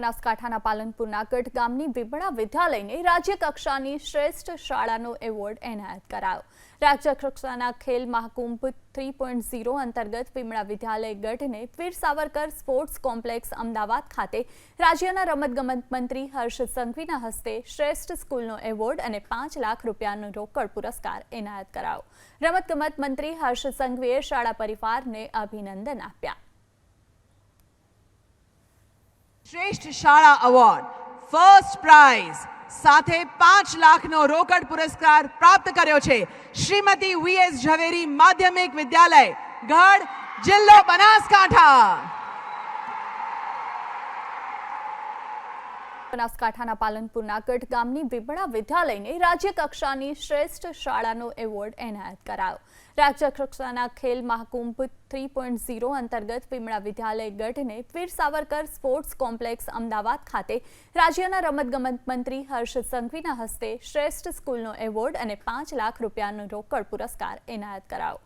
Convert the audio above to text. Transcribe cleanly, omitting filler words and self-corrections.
બનાસકાંઠાના પાલનપુરના ગઢ ગામની વિબડા વિદ્યાલયને રાજ્ય કક્ષાની શ્રેષ્ઠ શાળાનો એવોર્ડ એનાયત કરાયો। રાજ્ય કક્ષાના ખેલ મહાકુંભ 3.0 અંતર્ગત વિમળા વિદ્યાલય ગઢને વીર સાવરકર સ્પોર્ટ્સ કોમ્પ્લેક્સ અમદાવાદ ખાતે રાજ્યના રમતગમત મંત્રી હર્ષ સંઘવીના હસ્તે શ્રેષ્ઠ સ્કૂલનો એવોર્ડ અને 5 લાખ રૂપિયાનો રોકડ પુરસ્કાર એનાયત કરાયો। રમતગમત મંત્રી હર્ષ સંઘવીએ શાળા પરિવારને અભિનંદન આપ્યા। શ્રેષ્ઠ શાળા એવોર્ડ ફર્સ્ટ પ્રાઇઝ સાથે 5 લાખનો રોકડ પુરસ્કાર પ્રાપ્ત કર્યો છે શ્રીમતી વીએસ ઝવેરી માધ્યમિક વિદ્યાલય ગઢ જિલ્લો બનાસકાંઠા। બનાસકાંઠાના પાલનપુરના ગઢ ગામની વિબડા વિદ્યાલયને રાજ્ય કક્ષાની શ્રેષ્ઠ શાળાનો એવોર્ડ એનાયત કરાયો। રાજ્ય કક્ષાના ખેલ મહાકુંભ 3.0 અંતર્ગત વિમળા વિદ્યાલય ગઢને વીર સાવરકર સ્પોર્ટ્સ કોમ્પ્લેક્સ અમદાવાદ ખાતે રાજ્યના રમતગમત મંત્રી હર્ષ સંઘવીના હસ્તે શ્રેષ્ઠ સ્કૂલનો એવોર્ડ અને 5 લાખ રૂપિયાનો રોકડ પુરસ્કાર એનાયત કરાયો।